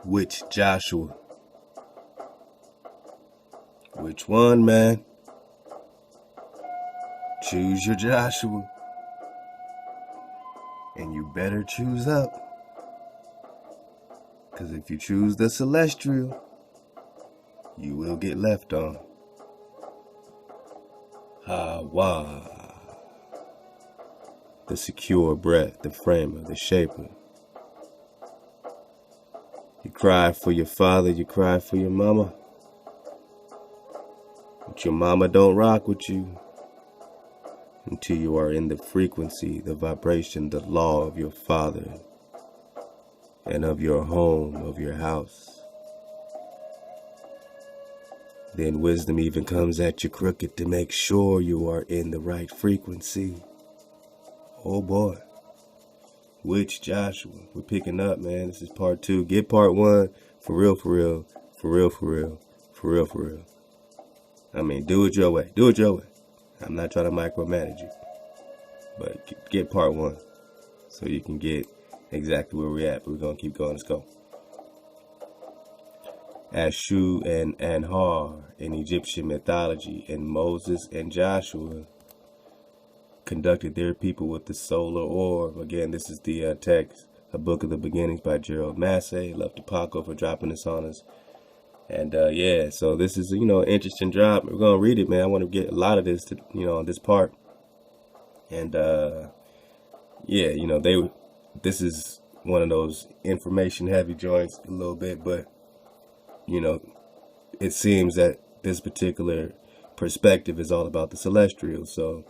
Which Joshua? Which one, man? Choose your Joshua. And you better choose up. Because if you choose the celestial, you will get left on. Hawa. The secure breath, the framer, the shaper. You cry for your father, you cry for your mama. But your mama don't rock with you until you are in the frequency, the vibration, the law of your father and of your home, of your house. Then wisdom even comes at you crooked to make sure you are in the right frequency. Oh boy. Which Joshua? We're picking up, man. This is part 2. Get part 1 for real, for real, for real, for real, for real, for real. I mean, do it your way. Do it your way. I'm not trying to micromanage you. But get part 1 so you can get exactly where we're at. But we're going to keep going. Let's go. Ashu and Anhar in Egyptian mythology, and Moses and Joshua conducted their people with the solar orb. Again, this is the text, A Book of the Beginnings by Gerald Massey. Love to Paco for dropping this on us. And yeah, so this is, an interesting drop. We're going to read it, man. I want to get a lot of this, on this part. And yeah, this is one of those information heavy joints a little bit, but it seems that this particular perspective is all about the celestial. So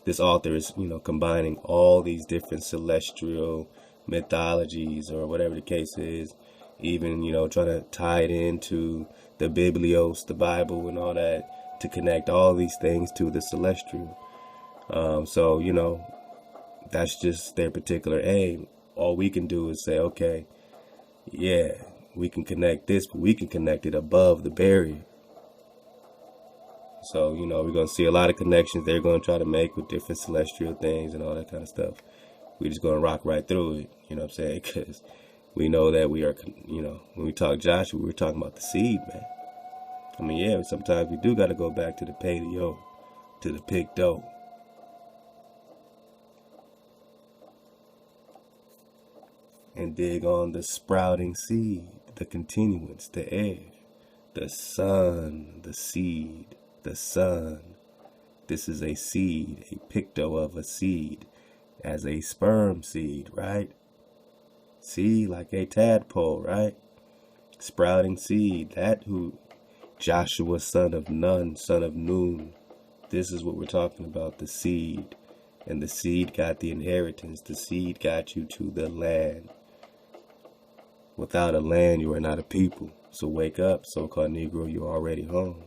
this author is, combining all these different celestial mythologies or whatever the case is, even, trying to tie it into the Biblios, the Bible and all that, to connect all these things to the celestial. So, that's just their particular aim. All we can do is say, okay, yeah, we can connect this, but we can connect it above the barrier. So, we're going to see a lot of connections they're going to try to make with different celestial things and all that kind of stuff. We're just going to rock right through it, you know what I'm saying? Because we know that we are, when we talk Joshua, we're talking about the seed, man. I mean, yeah, sometimes we do got to go back to the paleo, to the picto. And dig on the sprouting seed, the continuance, the air, the sun, the seed, the sun. This is a seed, a picto of a seed, as a sperm seed, right? See, like a tadpole, right? Sprouting seed, that who Joshua, son of Nun, son of Nun. This is what we're talking about, the seed. And the seed got the inheritance. The seed got you to the land. Without a land, you are not a people. So wake up, so-called Negro, you're already home.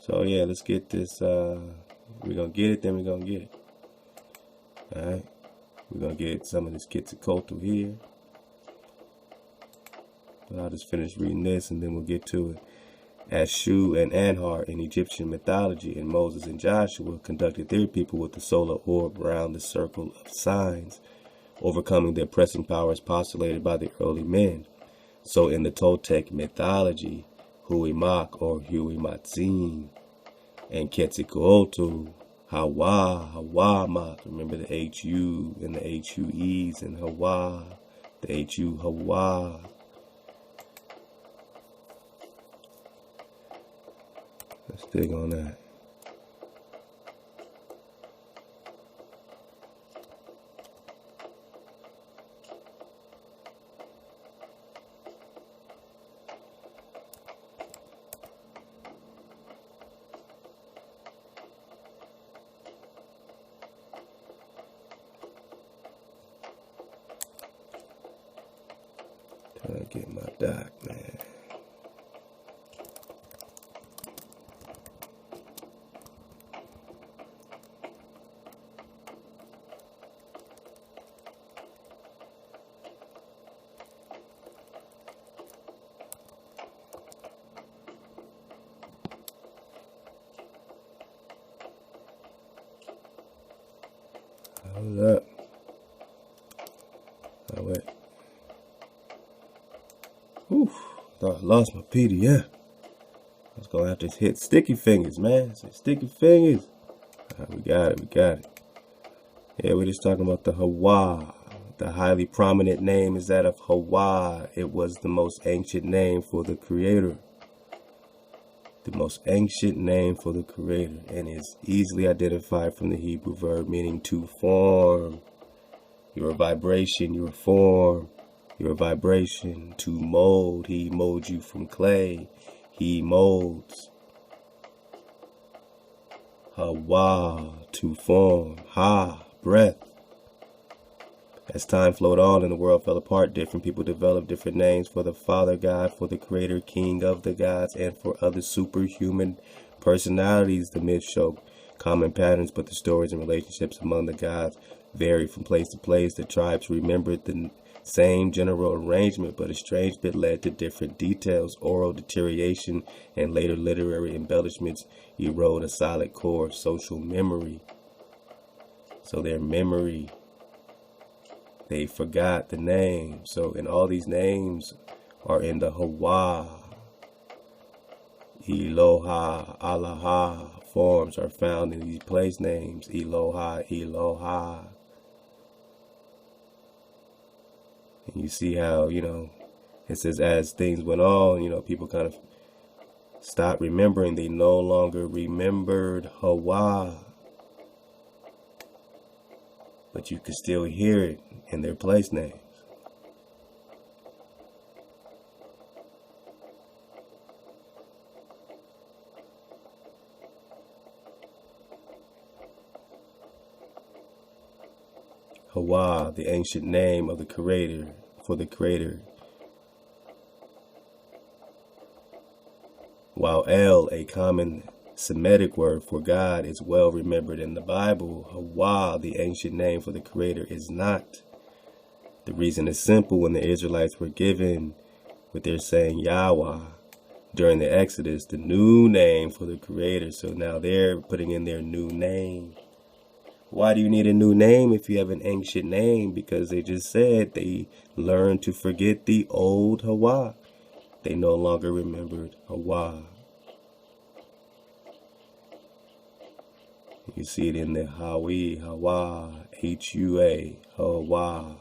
So yeah, let's get this. We're going to get it, then we're going to get it. Alright. We're going to get some of this Cuzco here. But I'll just finish reading this and then we'll get to it. Ashu and Anhar in Egyptian mythology, and Moses and Joshua conducted their people with the solar orb around the circle of signs, overcoming the oppressing powers postulated by the early men. So in the Toltec mythology, Huimak or Huimatzin and Quetzalcoatl, Hawamak, remember the HU and the HUEs and Hawa, the HU Hawa. Let's dig on that. Trying to get my doc, man. Hold up. Oh, wait. lost my PDF. I was gonna have to hit sticky fingers, man. Say sticky fingers. All right, we got it. Yeah, we're just talking about the Hawa. The highly prominent name is that of Hawa. It was the most ancient name for the Creator. The most ancient name for the Creator, and is easily identified from the Hebrew verb meaning to form. You're a vibration, you're a form, you're a vibration. To mold, he molds you from clay. He molds. Hawa, to form. Ha, breath. As time flowed on and the world fell apart, different people developed different names for the Father God, for the Creator, King of the gods, and for other superhuman personalities. The myths show common patterns, but the stories and relationships among the gods vary from place to place. The tribes remembered the same general arrangement, but a strange bit led to different details. Oral deterioration and later literary embellishments erode a solid core of social memory. So their memory, they forgot the name. So, and all these names are in the Hawa. Eloha, Alaha forms are found in these place names. Eloha, Eloha. And you see how, it says as things went on, people kind of stopped remembering. They no longer remembered Hawa. But you can still hear it in their place names. Hawa, the ancient name of the Creator, for the Creator. While El, a common Semitic word for God, is well remembered in the Bible, Hawa, the ancient name for the Creator, is not. The reason is simple. When the Israelites were given with their saying Yahweh during the Exodus, the new name for the Creator, so now they're putting in their new name. Why do you need a new name if you have an ancient name? Because they just said they learned to forget the old Hawa. They no longer remembered Hawa. You see it in the Hawa, H-U-A, Hawa,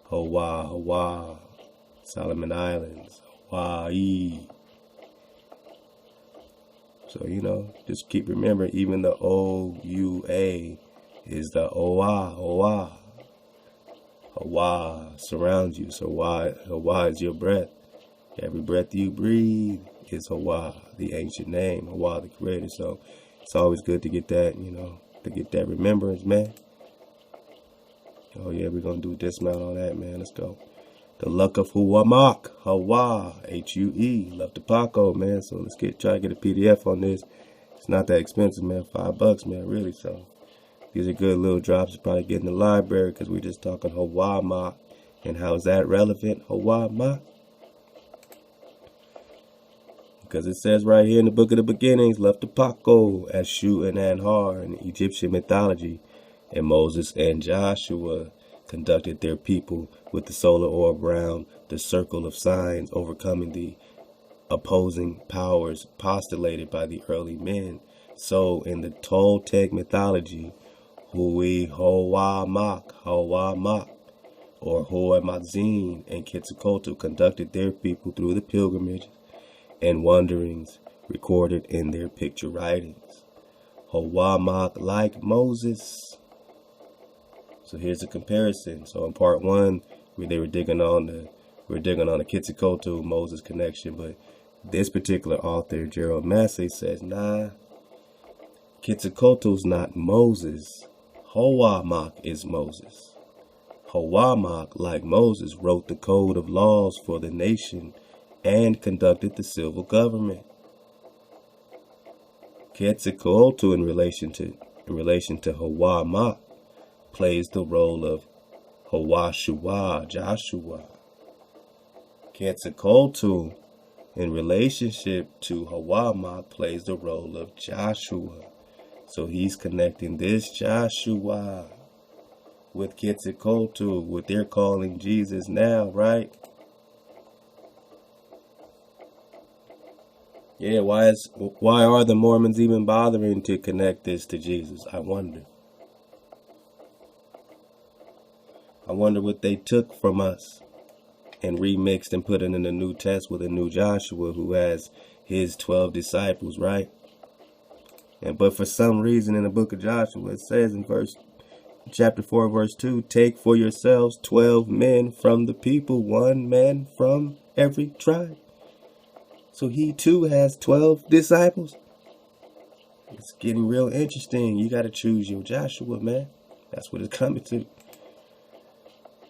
Hawa, Solomon Islands, Hawaii. So, just keep remembering, even the O-U-A is the Hawa. Hawa surrounds you. So Hawa is your breath. Every breath you breathe is Hawa, the ancient name, Hawa, the Creator. So it's always good to get that, to get that remembrance, man. Oh yeah, we're going to do a dismount on that, man. Let's go. The luck of Huamak, Hawa, H-U-E, love to Paco, man. So let's try to get a PDF on this. It's not that expensive, man. $5, man, really. So these are good little drops to probably get in the library, because we're just talking Hawamak. And how is that relevant, Hawamak? Because it says right here in the Book of the Beginnings, left to Paco, as Shu and Anhar in Egyptian mythology, and Moses and Joshua conducted their people with the solar orb round the circle of signs, overcoming the opposing powers postulated by the early men. So in the Toltec mythology, Hui Hawamak, or Hoamadzin and Quetzalcoatl conducted their people through the pilgrimages and wanderings recorded in their picture writings. Hawamak like Moses. So here's a comparison. So in part one, they were digging on the Quetzalcoatl Moses connection, but this particular author, Gerald Massey, says, nah, Quetzalcoatl's not Moses. Hawamak is Moses. Hawamak, like Moses, wrote the code of laws for the nation and conducted the civil government. Quetzalcoatl, in relation to Hawamak, plays the role of HAWAshua, Joshua. Quetzalcoatl, in relationship to Hawamak, plays the role of Joshua. So he's connecting this Joshua with Quetzalcoatl, what they're calling Jesus now, right? Yeah, why are the Mormons even bothering to connect this to Jesus? I wonder. I wonder what they took from us and remixed and put it in the New Test with a new Joshua who has his 12 disciples, right? But for some reason in the book of Joshua, it says in chapter 4, verse 2, take for yourselves 12 men from the people, one man from every tribe. So he too has 12 disciples. It's getting real interesting. You got to choose your Joshua, man. That's what it's coming to.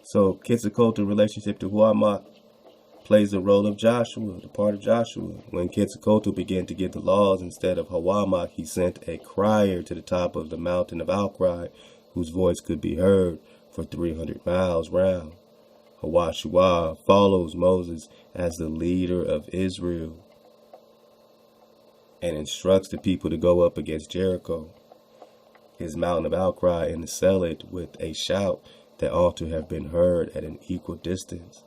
So Quetzalcoatl's relationship to HAWAMAC plays the role of Joshua, the part of Joshua. When Quetzalcoatl began to give the laws instead of HAWAMAC, he sent a crier to the top of the mountain of outcry, whose voice could be heard for 300 miles round. HAWAshua follows Moses as the leader of Israel and instructs the people to go up against Jericho, his mountain of outcry, and to sell it with a shout that ought to have been heard at an equal distance,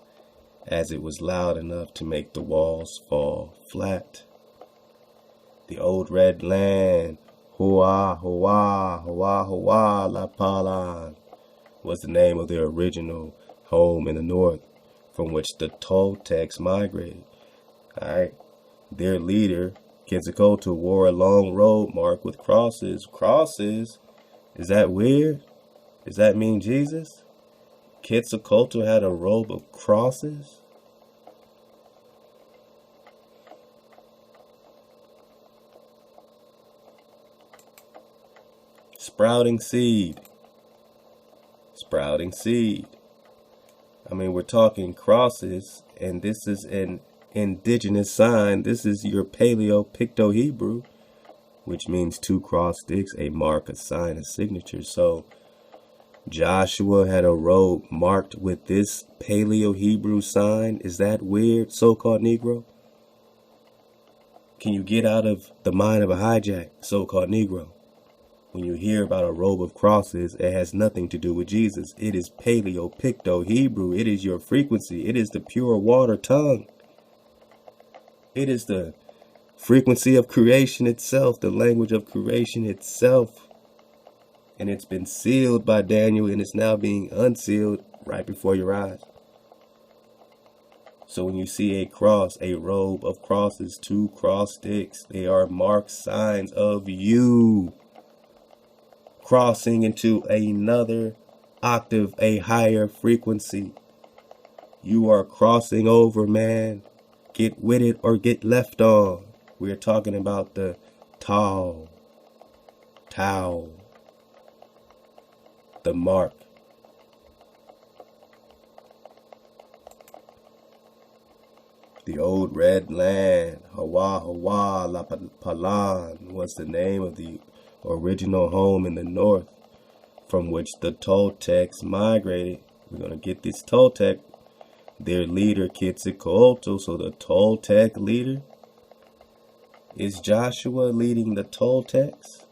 as it was loud enough to make the walls fall flat. The old red land, HAWAhua, La Palan, was the name of their original home in the north, from which the Toltecs migrated. Alright, their leader, Quetzalcoatl, wore a long robe marked with crosses. Crosses? Is that weird? Does that mean Jesus? Quetzalcoatl had a robe of crosses? Sprouting seed. Sprouting seed. I mean, we're talking crosses, and this is an indigenous sign. This is your Paleo-Picto-Hebrew, which means 2 cross sticks, a mark, a sign, a signature. So Joshua had a robe marked with this Paleo-Hebrew sign. Is that weird, so-called Negro? Can you get out of the mind of a hijack, so-called Negro? When you hear about a robe of crosses, it has nothing to do with Jesus. It is Paleo-Picto-Hebrew. It is your frequency. It is the pure water tongue. It is the frequency of creation itself, the language of creation itself. And it's been sealed by Daniel, and it's now being unsealed right before your eyes. So when you see a cross, a robe of crosses, 2 cross sticks, they are marked signs of you crossing into another octave, a higher frequency. You are crossing over, man. Get with it or get left on. We're talking about the Tau, the mark. The old red land, HAWAhua, La Palan, was the name of the original home in the north, from which the Toltecs migrated. We're going to get this Toltec, their leader Quetzalcoatl. So the Toltec leader, is Joshua leading the Toltecs?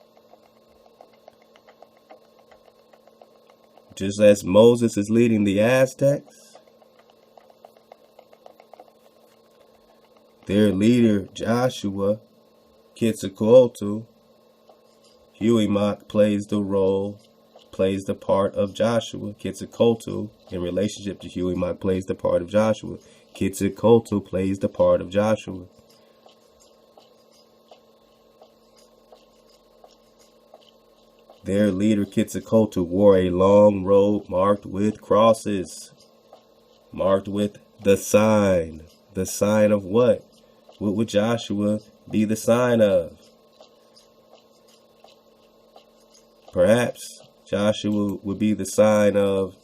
Just as Moses is leading the Aztecs? Their leader Joshua, Quetzalcoatl, HAWAMAC plays the part of Joshua. Quetzalcoatl, in relationship to HAWAMAC, plays the part of Joshua. Quetzalcoatl plays the part of Joshua. Their leader Quetzalcoatl wore a long robe marked with crosses, marked with the sign. The sign of what? What would Joshua be the sign of? Perhaps Joshua would be the sign of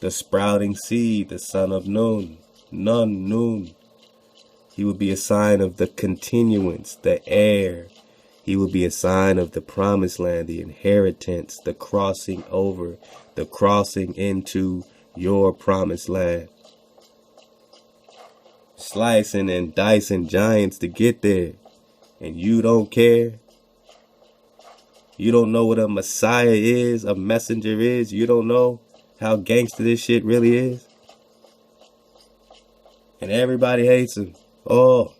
the sprouting seed, the son of NUN. NUN. He would be a sign of the continuance, the heir. He would be a sign of the promised land, the inheritance, the crossing over, the crossing into your promised land. Slicing and dicing giants to get there, and you don't care. You don't know what a Messiah is, a messenger is. You don't know how gangster this shit really is. And everybody hates him. Oh,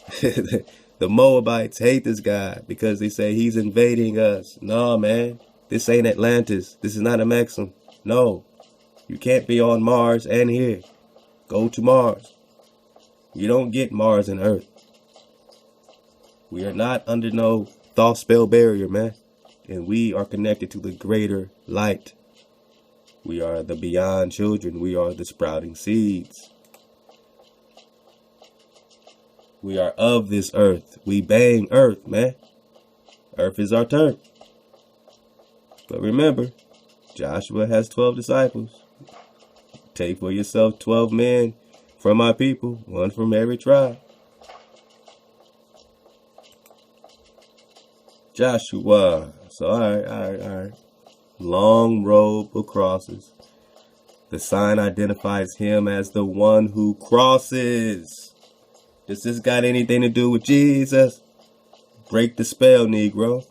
The Moabites hate this guy because they say he's invading us. No, man. This ain't Atlantis. This is not a Maxim. No. You can't be on Mars and here. Go to Mars. You don't get Mars and Earth. We are not under no thought spell barrier, man. And we are connected to the greater light. We are the beyond children. We are the sprouting seeds. We are of this earth. We bang earth, man. Earth is our turf. But remember, Joshua has 12 disciples. Take for yourself 12 men from my people, one from every tribe. Joshua. So, all right. Long robe of crosses. The sign identifies him as the one who crosses. Does this got anything to do with Jesus? Break the spell, Negro.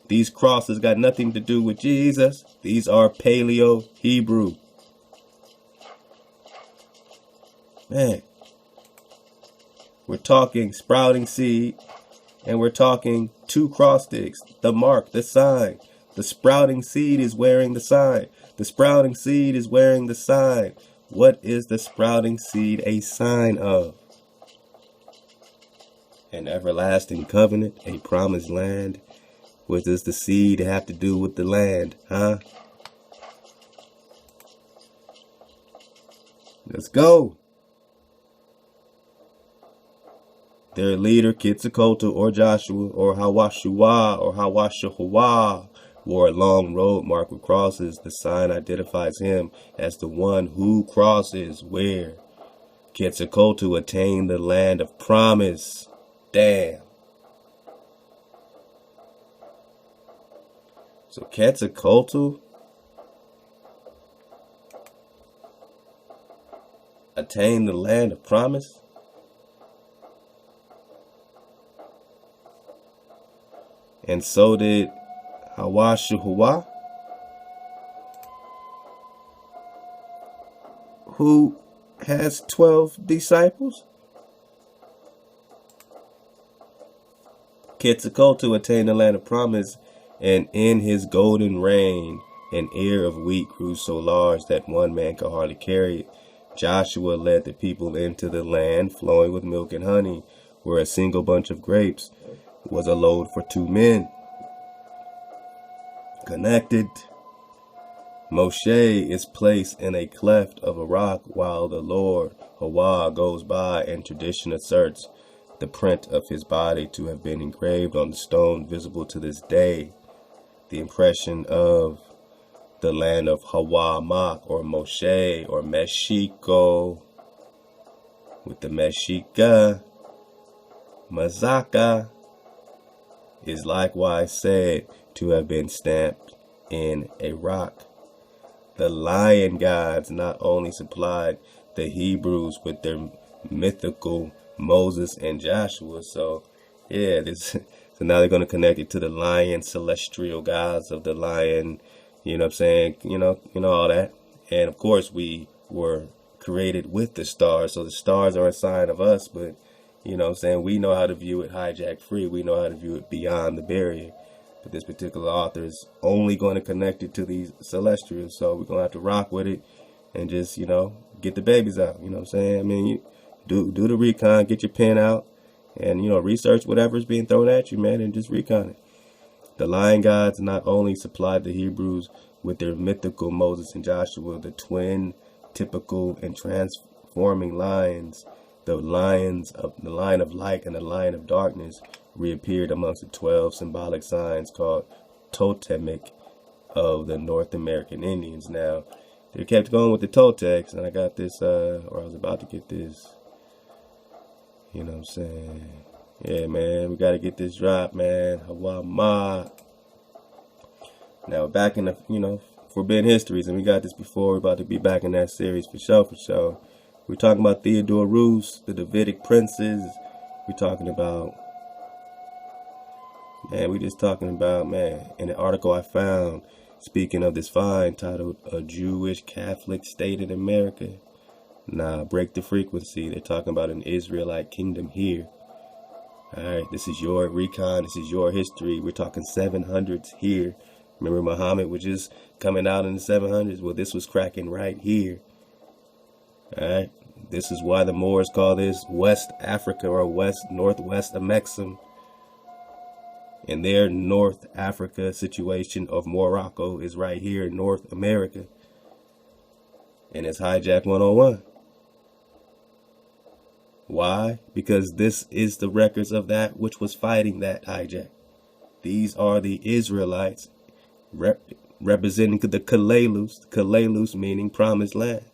These crosses got nothing to do with Jesus. These are Paleo Hebrew. Man, we're talking sprouting seed, and we're talking 2 cross sticks, the mark, the sign. The sprouting seed is wearing the sign. The sprouting seed is wearing the sign. What is the sprouting seed a sign of? An everlasting covenant, a promised land. What does the seed have to do with the land, huh? Let's go. Their leader, Quetzalcoatl or Joshua or HAWAshua or HAWAshua, wore a long robe marked with crosses. The sign identifies him as the one who crosses. Where? Quetzalcoatl attained the land of promise. Damn. So Quetzalcoatl attained the land of promise? And so did HAWAshua, who has 12 disciples. Quetzalcoatl attained the land of promise, and in his golden reign, an ear of wheat grew so large that one man could hardly carry it. Joshua led the people into the land flowing with milk and honey, where a single bunch of grapes was a load for 2 men. Connected. Moshe is placed in a cleft of a rock while the Lord, Hawa, goes by, and tradition asserts the print of his body to have been engraved on the stone visible to this day. The impression of the land of Hawa or Moshe or Mexico with the Mexica, Mazaka, is likewise said to have been stamped in a rock. The lion gods not only supplied the Hebrews with their mythical Moses and Joshua, so now they're going to connect it to the lion celestial gods of the lion, you know what I'm saying, you know all that. And of course we were created with the stars, so the stars are a sign of us, but you know what I'm saying, we know how to view it hijack free, we know how to view it beyond the barrier. But this particular author is only going to connect it to these celestials, so we're going to have to rock with it and just, get the babies out, you know what I'm saying? I mean, you do the recon, get your pen out, and, research whatever's being thrown at you, man, and just recon it. The lion gods not only supplied the Hebrews with their mythical Moses and Joshua, the twin, typical, and transforming lions, the line of light and the line of darkness, reappeared amongst the 12 symbolic signs called totemic of the North American Indians. Now, they kept going with the Toltecs, and I got this, or I was about to get this, you know what I'm saying? Yeah, man, we got to get this drop, man. Hawa. Now, back in the, Forbidden Histories, and we got this before. We're about to be back in that series for sure. We're talking about Theodore Roos, the Davidic princes. We're talking about, in an article I found, speaking of this find titled A Jewish Catholic State in America, Nah, break the frequency. They're talking about an Israelite kingdom here. Alright, this is your recon. This is your history. We're talking 700s here. Remember Muhammad was just coming out in the 700s? Well, this was cracking right here. Alright, this is why the Moors call this West Africa or Northwest Amexem. And their North Africa situation of Morocco is right here in North America. And it's hijack 101. Why? Because this is the records of that which was fighting that hijack. These are the Israelites representing the Kalelus meaning promised land.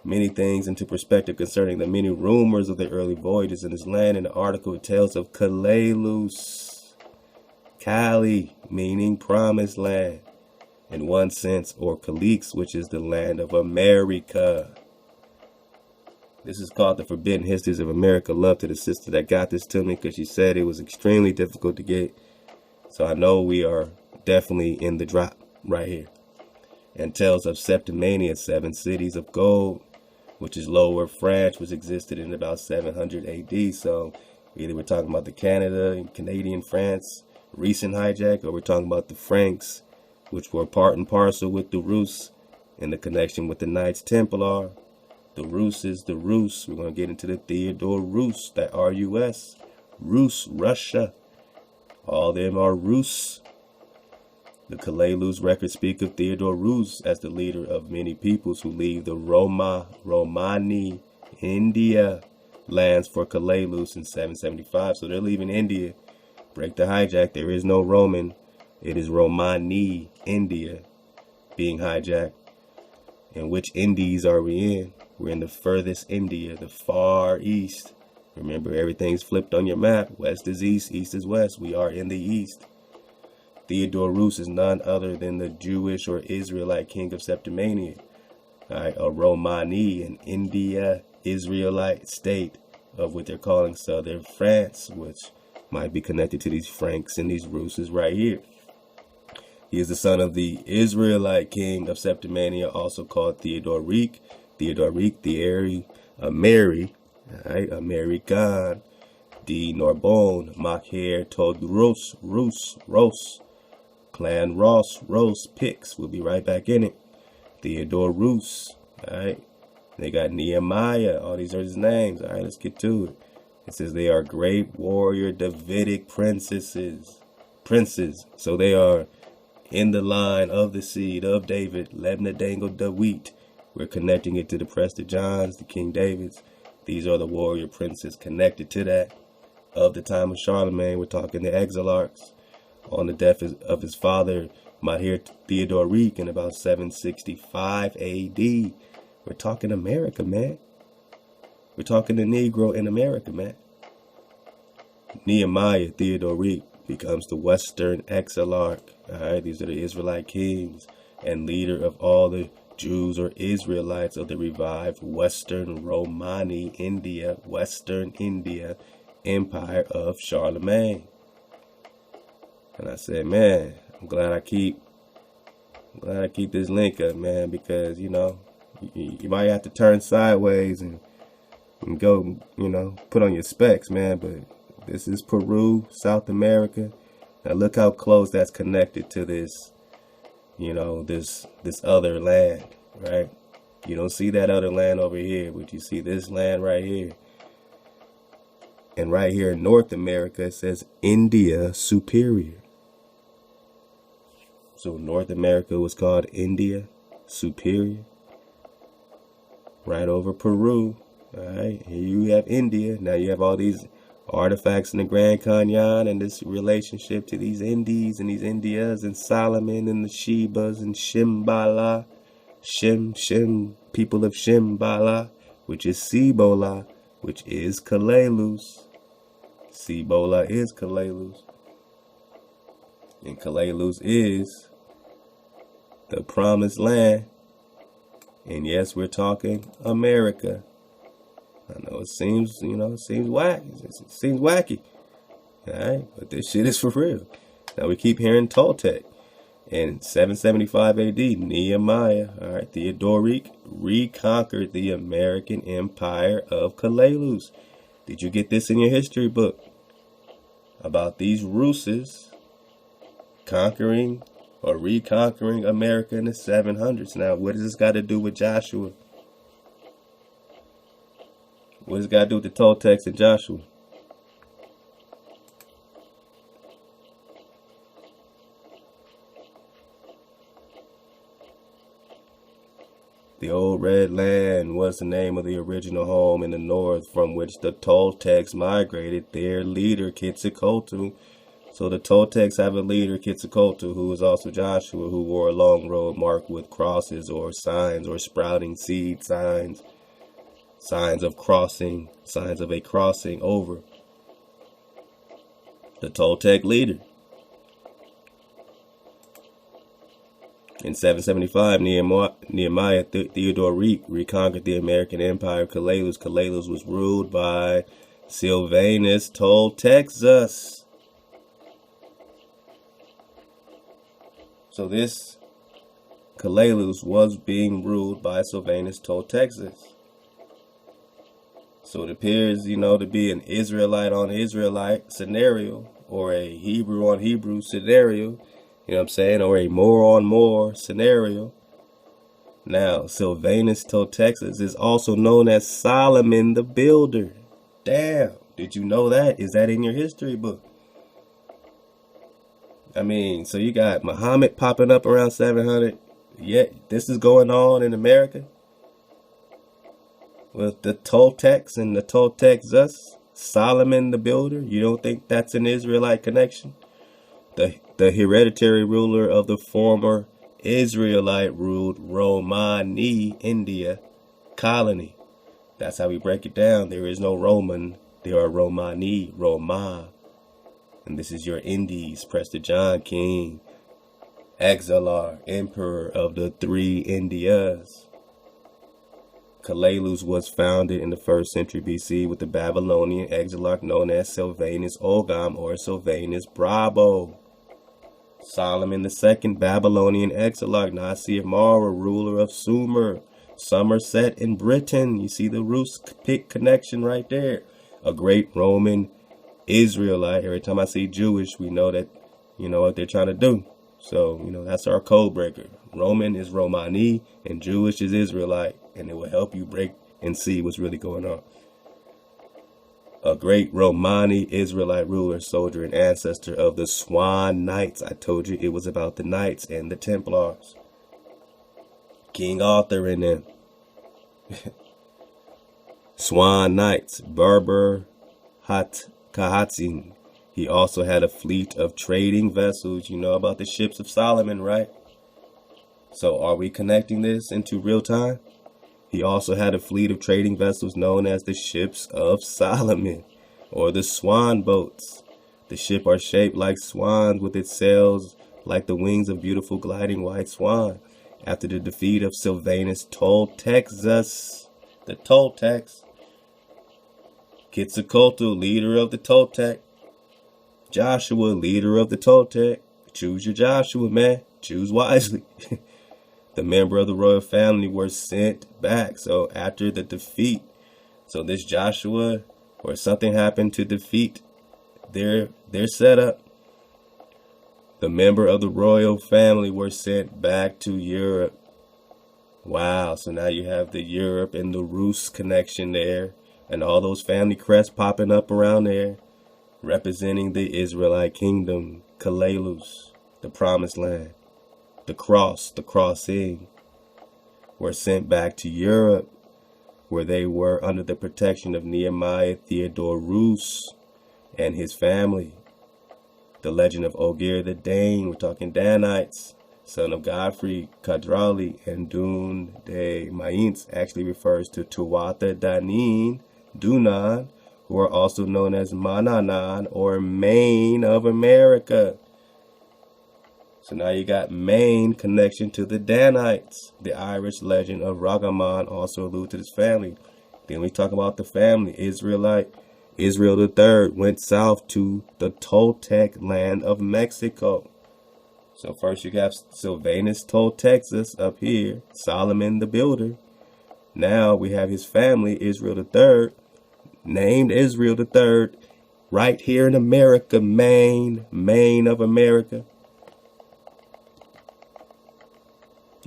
Many things into perspective concerning the many rumors of the early voyages in this land. In the article, it tells of Kalelus, Kali meaning promised land in one sense, or Kalix, which is the land of America. This is called The Forbidden Histories of America. Love to the sister that got this to me, because she said it was extremely difficult to get. So I know we are definitely in the drop right here. And tells of Septimania, 7 cities of gold, which is Lower France, which existed in about 700 AD. So either we're talking about the Canada and Canadian France recent hijack, or we're talking about the Franks, which were part and parcel with the Rus in the connection with the Knights Templar. The Rus is the Rus. We're going to get into the Theodore Rus, that R-U-S. Rus, Russia. All them are Rus. The Kalelus records speak of Theodore Rus as the leader of many peoples who leave the Romani, India lands for Kalelus in 775. So they're leaving India. Break the hijack. There is no Roman. It is Romani, India, being hijacked. And which Indies are we in? We're in the furthest India, the far east. Remember, everything's flipped on your map. West is east, east is west. We are in the east. Theodore Rus is none other than the Jewish or Israelite king of Septimania. Alright, a Romani, an India Israelite state of what they're calling southern France, which might be connected to these Franks and these Ruses right here. He is the son of the Israelite king of Septimania, also called Theodoric, Thierry, Mary, Ame'rican, de Narbonne, Macaire, Todros, Rus, Clan Ross, Pix. We'll be right back in it. Theodore Rus. Alright. They got Nehemiah. All these are his names. Alright, let's get to it. It says they are great warrior Davidic princes. So they are in the line of the seed of David, Lebna Dangle Dawit. We're connecting it to the Prester Johns, the King Davids. These are the warrior princes connected to that. Of the time of Charlemagne, we're talking the Exilarchs. On the death of his father, Mahir Theodoric, in about 765 AD. We're talking America, man. We're talking the Negro in America, man. Nehemiah Theodoric becomes the Western Exilarch. Alright, these are the Israelite kings and leader of all the Jews or Israelites of the revived Western Romani India, Western India Empire of Charlemagne. And I said, man, I'm glad I keep this link up, man, because you know you might have to turn sideways and go, you know, put on your specs, man. But this is Peru, South America. Now look how close that's connected to this, you know, this other land, right? You don't see that other land over here, but you see this land right here. And right here in North America, it says India Superior. So North America was called India Superior. Right over Peru. All right, here you have India. Now you have all these artifacts in the Grand Canyon and this relationship to these Indies and these Indias and Solomon and the Shebas and Shimbala. Shem, people of Shimbala, which is Cibola, which is Kalelus. Cibola is Kalelus. And Kalelus is the promised land. And yes, we're talking America. I know it seems, you know, it seems wacky. It seems wacky. Alright, but this shit is for real. Now we keep hearing Toltec. In 775 AD, Nehemiah, Theodoric, reconquered the American empire of Kalalus. Did you get this in your history book? About these Ruses conquering or reconquering America in the 700s. Now, what does this got to do with Joshua? What does it got to do with the Toltecs and Joshua? The Old Red Land was the name of the original home in the north from which the Toltecs migrated their leader, Quetzalcoatl. So the Toltecs have a leader, Quetzalcoatl, who is also Joshua, who wore a long robe marked with crosses or signs or sprouting seed signs. Signs of crossing, signs of a crossing over. The Toltec leader. In 775, Nehemiah Theodoric reconquered the American empire of Kalalus. Kalalus was ruled by Sylvanus Toltexus. So this Kalalus was being ruled by Sylvanus Toltexus. So it appears, to be an Israelite on Israelite scenario, or a Hebrew on Hebrew scenario. You know what I'm saying? Or a Moor on Moor scenario. Now, Sylvanus Toltexus is also known as Solomon the Builder. Damn. Did you know that? Is that in your history book? I mean, so you got Muhammad popping up around 700. Yet this is going on in America with the Toltecs and the Toltexus. Solomon the Builder. You don't think that's an Israelite connection? The hereditary ruler of the former Israelite-ruled Romani India colony. That's how we break it down. There is no Roman. There are Romani, Roma. And this is your Indies, Prester John King, Exilar, Emperor of the three Indias. Kalalus was founded in the 1st century BC with the Babylonian exilarch known as Sylvanus Ogam or Sylvanus Brabo. Solomon II, Babylonian exilarch, Nasir Mara, ruler of Sumer, Somerset in Britain. You see the Rus-Pic connection right there. A great Roman Israelite. Every time I see Jewish, we know that, what they're trying to do. So, that's our code breaker. Roman is Romani and Jewish is Israelite. And it will help you break and see what's really going on. A great Romani Israelite ruler, soldier, and ancestor of the Swan Knights. I told you it was about the Knights and the Templars. King Arthur in them. Swan Knights, Berber Kahatin. He also had a fleet of trading vessels. You know about the ships of Solomon, right? So are we connecting this into real time? He also had a fleet of trading vessels known as the ships of Solomon, or the swan boats. The ship are shaped like swans with its sails like the wings of beautiful gliding white swan. After the defeat of Sylvanus Toltexus, the Toltecs, Quetzalcoatl, leader of the Toltec, Joshua, leader of the Toltec. Choose your Joshua, man. Choose wisely. The member of the royal family were sent back. So after the defeat, so this Joshua, or something happened to defeat their setup, the member of the royal family were sent back to Europe. Wow, so now you have the Europe and the Rus connection there, and all those family crests popping up around there, representing the Israelite kingdom, Kalalus, the promised land. The crossing, were sent back to Europe, where they were under the protection of Nehemiah Theodorus and his family. The legend of Ogier the Dane, we're talking Danites, son of Godfrey, Cadrali, and Dun de Maintz actually refers to Tuatha Danin, Dunan, who are also known as Mananan or Maine of America. So now you got Maine connection to the Danites. The Irish legend of Ragaman also alludes to this family. Then we talk about the family. Israel III went south to the Toltec land of Mexico. So first you have Sylvanus Texas up here, Solomon the builder. Now we have his family, Israel the Third, named Israel the Third, right here in America, Maine of America.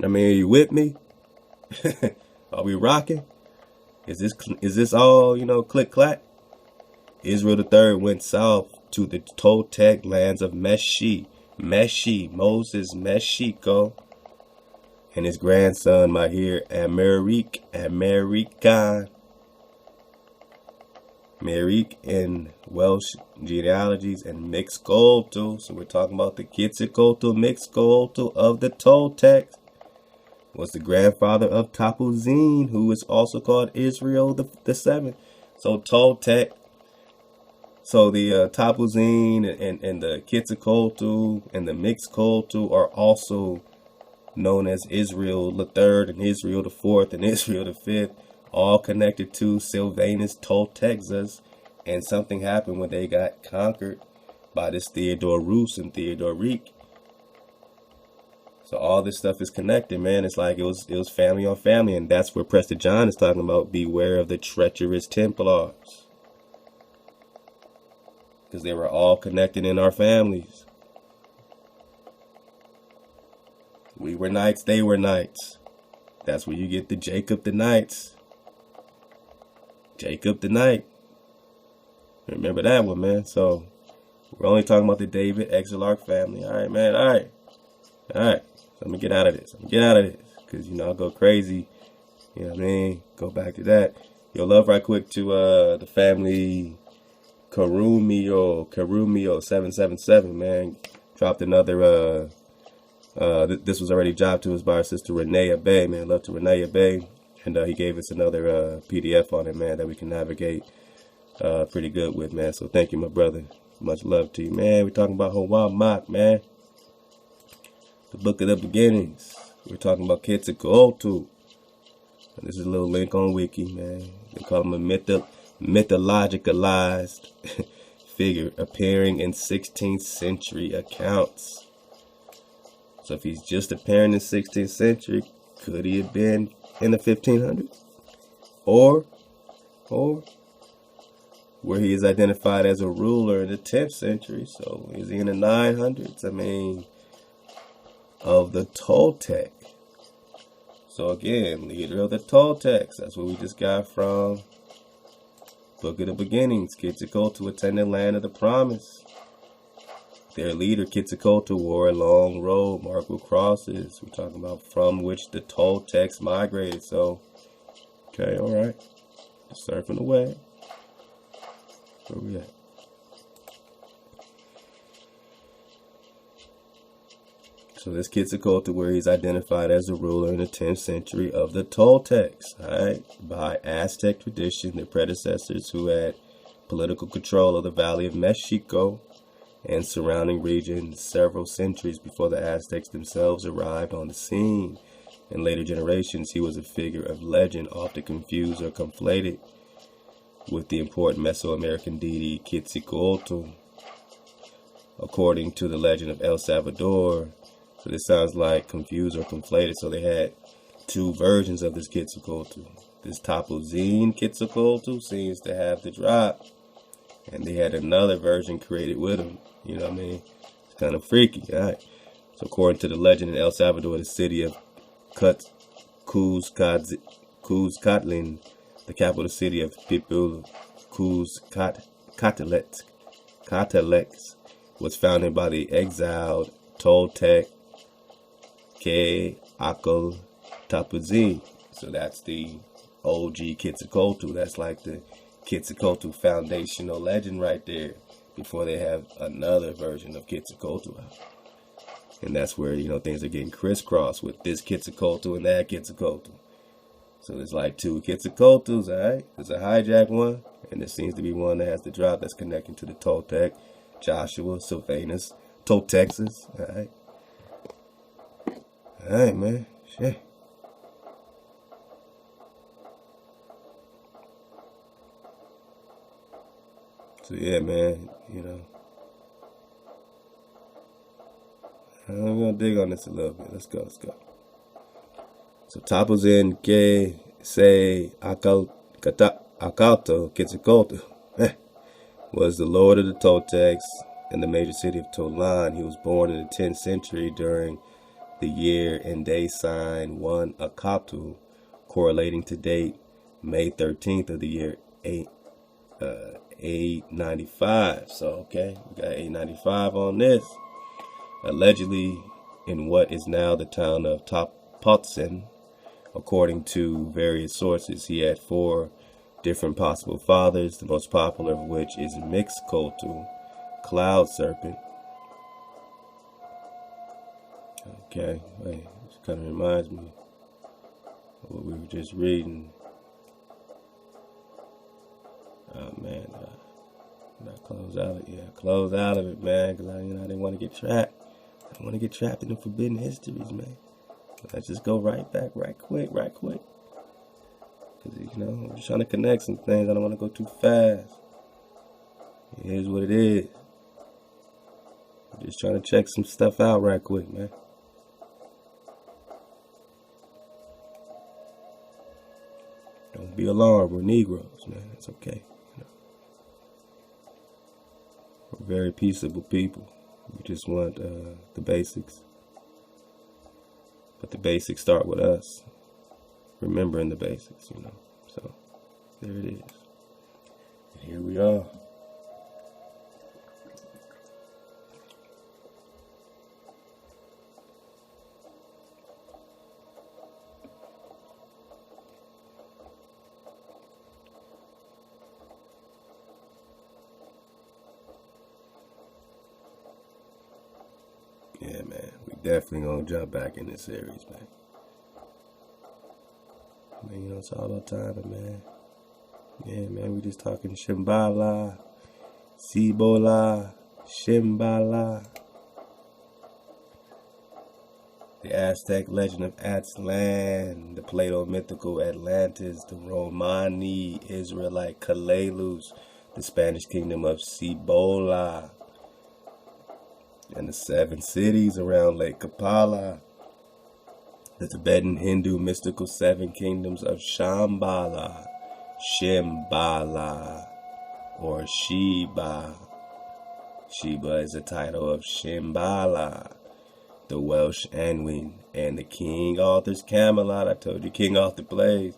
I mean, are you with me? Are we rocking? Is this all, click clack? Israel the Third went south to the Toltec lands of Moses Mexico, and his grandson right here, Ame'rican in Welsh genealogies, and mixed culture. So we're talking about the Quetzalcoatl mixed culture of the Toltecs. Was the grandfather of Tapuzin, who is also called Israel the Seventh. So Toltec. So the Tapuzin and the Quetzalcoatl and the mixed culture are also known as Israel the Third and Israel the Fourth and Israel the Fifth, all connected to Sylvanus Texas. And something happened when they got conquered by this Theodore Roos and Theodoric. So all this stuff is connected, man. It's like it was family on family, and that's where Prester John is talking about. Beware of the treacherous Templars, because they were all connected in our families. We were knights, they were knights. That's where you get the Jacob the Knights. Jacob the Knight. Remember that one, man. So we're only talking about the David Exarch family. All right, man. All right. Let me get out of this. Because, I'll go crazy. You know what I mean? Go back to that. Yo, love right quick to the family Karumio 777, man. Dropped another, this was already dropped to us by our sister Renee Bay, man. Love to Renee Bay. And he gave us another PDF on it, man, that we can navigate pretty good with, man. So thank you, my brother. Much love to you, man. We're talking about HAWAMAK, man. The Book of the Beginnings. We're talking about Quetzalcoatl. This is a little link on Wiki, man. They call him a mythologicalized figure appearing in 16th century accounts. So if he's just appearing in 16th century, could he have been in the 1500s? Or where he is identified as a ruler in the 10th century. So is he in the 900s? I mean, of the Toltec. So again, leader of the Toltecs. That's what we just got from Book of the Beginnings. Quetzalcoatl attended land of the promise. Their leader, Quetzalcoatl, wore a long robe marked with crosses. We're talking about from which the Toltecs migrated. So, okay, all right. Surfing away. Where we at? So this Quetzalcoatl, where he's identified as a ruler in the 10th century of the Toltecs, right? By Aztec tradition, their predecessors who had political control of the Valley of Mexico and surrounding regions several centuries before the Aztecs themselves arrived on the scene. In later generations, he was a figure of legend, often confused or conflated with the important Mesoamerican deity Quetzalcoatl. According to the legend of El Salvador, so this sounds like confused or conflated. So they had two versions of this Quetzalcoatl. This Tapuzin Quetzalcoatl seems to have the drop, and they had another version created with him. You know what I mean? It's kind of freaky, all right? So according to the legend in El Salvador, the city of Cuzcatlin, the capital city of Peru, Cuzcatlex, was founded by the exiled Toltec Akal Tapuzin. So that's the OG Quetzalcoatl. That's like the Quetzalcoatl foundational legend right there, before they have another version of Quetzalcoatl. And that's where, things are getting crisscrossed with this Quetzalcoatl and that Quetzalcoatl. So there's like two Quetzalcoatls, all right? There's a hijack one, and there seems to be one that has the drop that's connecting to the Toltec, Joshua, Sylvanus, Texas, all right? All right, man. Shit. So yeah, man, I'm going to dig on this a little bit. Let's go. So Tapuzin Ke Se Akalto Quetzalcoatl was the lord of the Toltecs in the major city of Tolan. He was born in the 10th century during the year and day sign 1 Akatu, correlating to date May 13th of the year 895. So, okay, we got 895 on this. Allegedly in what is now the town of Topotsin. According to various sources, he had 4 different possible fathers, the most popular of which is Mixcoatl, cloud serpent. Okay, wait, this kind of reminds me of what we were just reading. Oh man, not close out of it. Yeah, close out of it, man, because I didn't want to get trapped. I don't want to get trapped in the forbidden histories, man. Let's just go right back, right quick. Because, I'm just trying to connect some things. I don't want to go too fast. Here's what it is. I'm just trying to check some stuff out right quick, man. Don't be alarmed. We're Negroes, man. It's okay. We're very peaceable people. We just want the basics. But the basics start with us. Remembering the basics, So, there it is. And here we are. Yeah, man, we definitely gonna jump back in this series, man. Man, it's all about timing, man. Yeah, man, we just talking Shambhala, Cibola, Shambhala. The Aztec legend of Aztlan, the Plato mythical Atlantis, the Romani Israelite Calelus, the Spanish kingdom of Cibola, and the 7 cities around Lake Kapala, the Tibetan Hindu mystical 7 kingdoms of Shambhala, Shambhala, or Sheba. Sheba is a title of Shambhala, the Welsh Anwin, and the King Arthur's Camelot. I told you King Arthur plays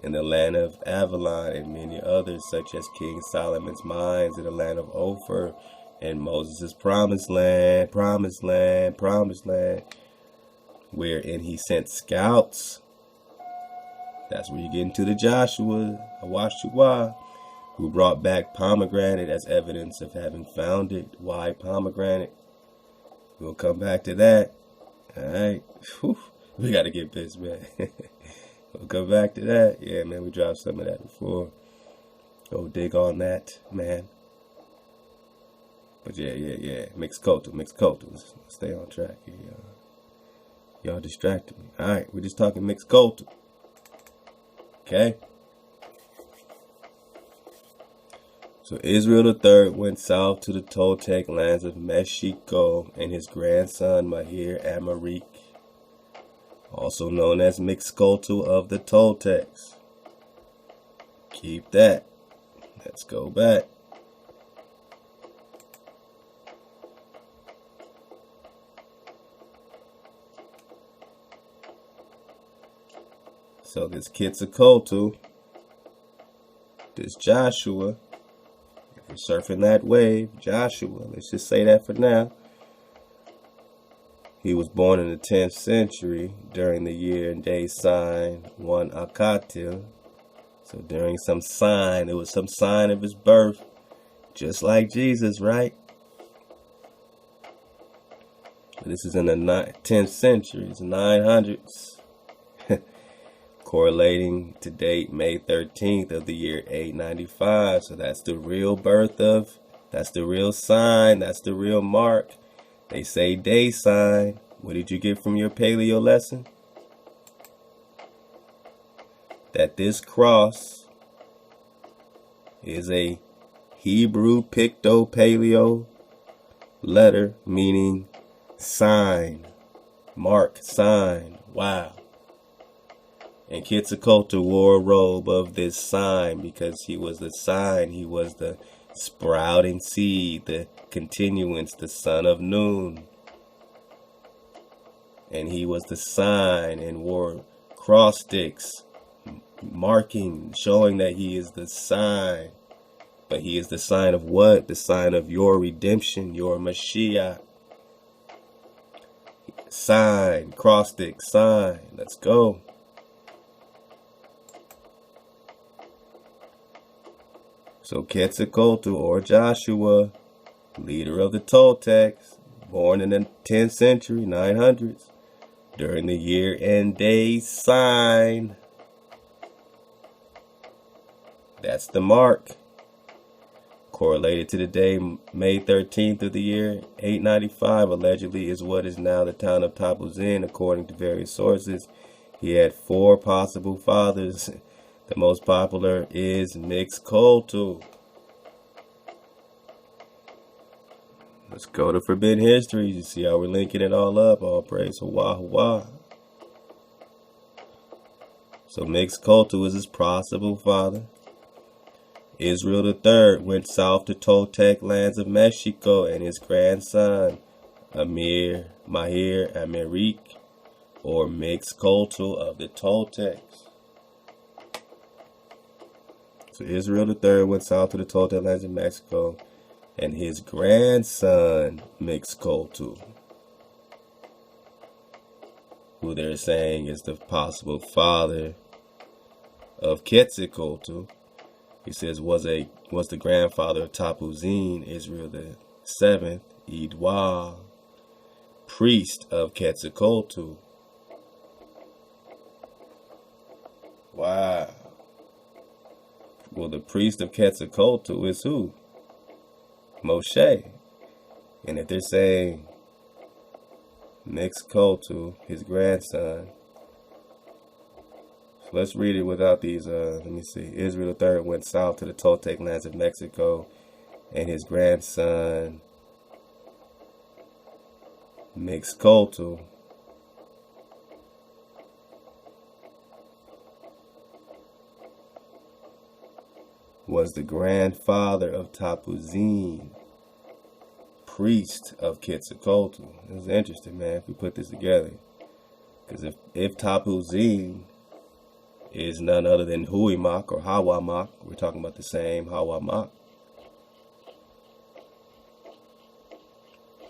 in the land of Avalon, and many others such as King Solomon's mines in the land of Ophir, and Moses' promised land, wherein he sent scouts. That's where you get into the HAWAshua, who brought back pomegranate as evidence of having found it. Why pomegranate? We'll come back to that. Alright. We got to get pissed, man. We'll come back to that. Yeah, man, we dropped some of that before. Go dig on that, man. But yeah. Mixed culture. Let's stay on track here, y'all. Y'all distracted me. Alright, we're just talking mixed culture. Okay? So Israel III went south to the Toltec lands of Mexico, and his grandson Mahir Ame'rican, also known as Mixcoatl of the Toltecs. Keep that. Let's go back. So this Quetzalcoatl, this Joshua, if we're surfing that wave, Joshua, let's just say that for now. He was born in the 10th century during the year and day sign 1 Akatil. So during some sign, it was some sign of his birth, just like Jesus, right? This is in the 10th century, it's 900s. Correlating to date May 13th of the year 895. So that's the real birth of, that's the real sign, that's the real mark. They say day sign. What did you get from your paleo lesson? That this cross is a Hebrew Picto-Paleo letter, meaning sign, mark, sign. Wow. And Quetzalcoatl wore a robe of this sign because he was the sign. He was the sprouting seed, the continuance, the son of NUN. And he was the sign and wore cross sticks, marking, showing that he is the sign. But he is the sign of what? The sign of your redemption, your Mashiach. Sign, cross stick, sign. Let's go. So Quetzalcoatl, or Joshua, leader of the Toltecs, born in the 10th century, 900s, during the year and day sign. That's the mark. Correlated to the day, May 13th of the year 895, allegedly is what is now the town of Tapuzin, according to various sources. He had 4 possible fathers. The most popular is Mixcoatl. Let's go to Forbidden Histories. You see how we're linking it all up. All praise HAWAshua. So Mixcoatl was his possible father. Israel III went south to Toltec lands of Mexico, and his grandson, Ame'rican, or Mixcoatl of the Toltecs. So Israel III went south to the Toltec lands of Mexico, and his grandson, Mixcoatl, who they're saying is the possible father of Quetzalcoatl, he says was the grandfather of Tapuzin, Israel the 7th, Idwa, priest of Quetzalcoatl. Wow. Well, the priest of Quetzalcoatl is who? Moshe. And if they're saying Mixcoatl, his grandson, so let's read it without these, let me see. Israel III went south to the Toltec lands of Mexico, and his grandson, Mixcoatl, was the grandfather of Tapuzin, priest of Quetzalcoatl. It's interesting, man, if we put this together. Because if Tapuzin is none other than Huimak or Hawamak, we're talking about the same Hawamak,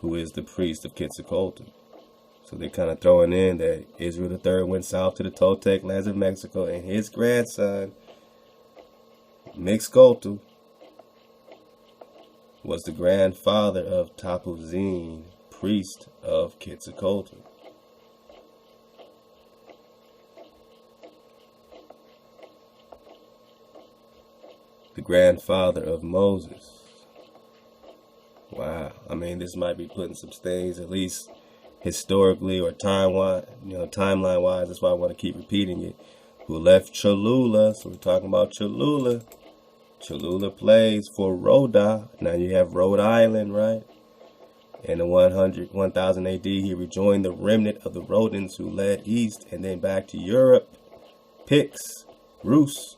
who is the priest of Quetzalcoatl. So they're kind of throwing in that Israel III went south to the Toltec lands of Mexico, and his grandson, Mixcoatl, was the grandfather of Tapuzin, priest of Quetzalcoatl. The grandfather of Moses. Wow. I mean, this might be putting some things, at least historically or timeline wise. That's why I want to keep repeating it. Who left Cholula? So we're talking about Cholula. Cholula plays for Rhoda. Now you have Rhode Island, right? In the 1000 AD, he rejoined the remnant of the Rhodans who led east and then back to Europe. Picts, Rus,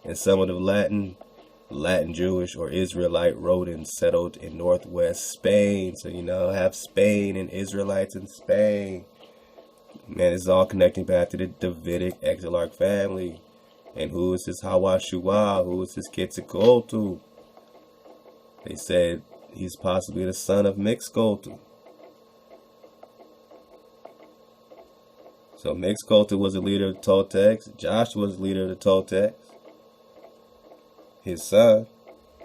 and some of the Latin Jewish or Israelite Rhodans settled in northwest Spain. So, have Spain and Israelites in Spain. Man, it's all connecting back to the Davidic Exilarch family. And who is this HAWAshua? Who is this Quetzalcoatl? They said he's possibly the son of Mixcoatl. So Mixcoatl was the leader of the Toltecs. Joshua was the leader of the Toltecs. His son,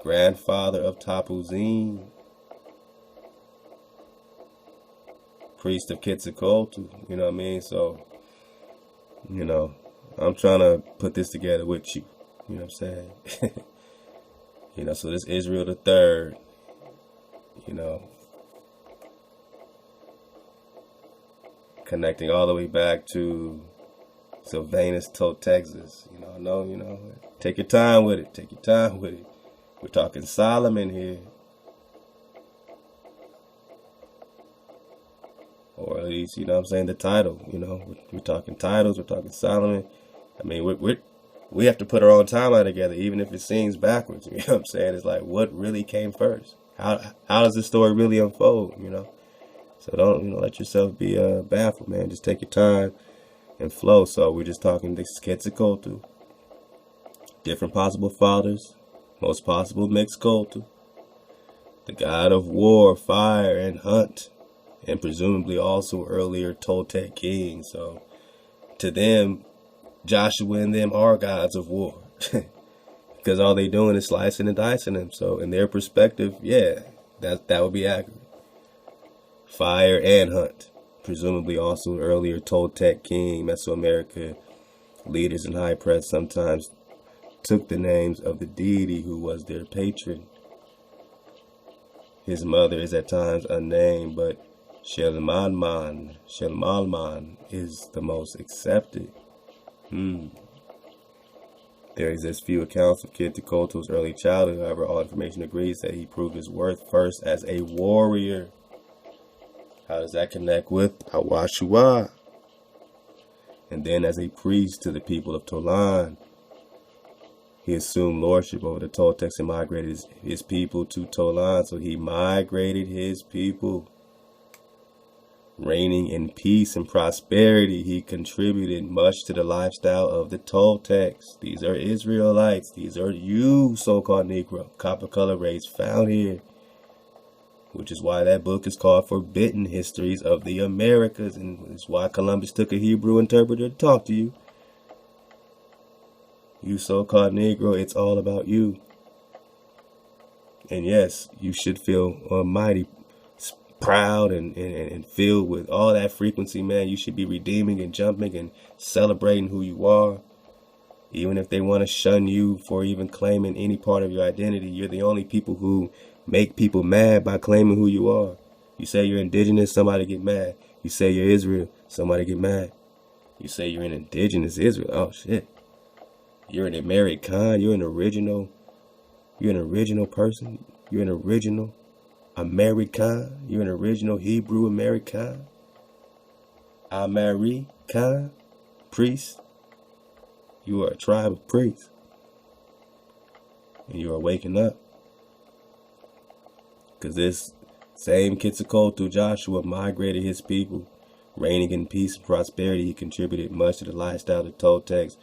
grandfather of Tapuzin, priest of Quetzalcoatl. You know what I mean? So, I'm trying to put this together with you. You know what I'm saying? So this Israel the third, connecting all the way back to Sylvanus Texas. Take your time with it. Take your time with it. We're talking Solomon here. or at least, you know what I'm saying, the title. You know, we're talking titles, we're talking Solomon. I mean, we have to put our own timeline together, even if it seems backwards. You know what I'm saying? It's like, what really came first? How does this story really unfold? You know, so don't, you know, let yourself be baffled, man. Just take your time and flow. So we're just talking the Quetzalcoatl, different possible fathers, most possible mixed culture, the god of war, fire, and hunt, and presumably also earlier Toltec kings. So to them, Joshua and them are gods of war because all they doing is slicing and dicing them. So in their perspective, yeah, that would be accurate. Fire and hunt, presumably also earlier Toltec king, Mesoamerica leaders and high priests sometimes took the names of the deity who was their patron. His mother is at times unnamed, but Shelmalman is the most accepted. There exist few accounts of Quetzalcoatl's early childhood. However, all information agrees that he proved his worth first as a warrior. How does that connect with HAWAshua? And then as a priest to the people of Tolan. He assumed lordship over the Toltecs and migrated his people to Tolan. So he migrated his people. Reigning in peace and prosperity, he contributed much to the lifestyle of the Toltecs. These are Israelites. These are you, so-called Negro, copper color race found here. Which is why that book is called Forbidden Histories of the Americas. And it's why Columbus took a Hebrew interpreter to talk to you. You so-called Negro, it's all about you. And yes, you should feel almighty proud and filled with all that frequency, man. You should be redeeming and jumping and celebrating who you are. Even if they want to shun you for even claiming any part of your identity, you're the only people who make people mad by claiming who you are. You say you're indigenous, somebody get mad. You say you're Israel, somebody get mad. You say you're an indigenous Israel, oh shit. You're an Ame'rican, you're an original person, you're an original American, you're an original Hebrew American, Ame'rican priest. You are a tribe of priests, and you are waking up, because this same Quetzalcoatl Joshua migrated his people, reigning in peace and prosperity. He contributed much to the lifestyle of the Toltecs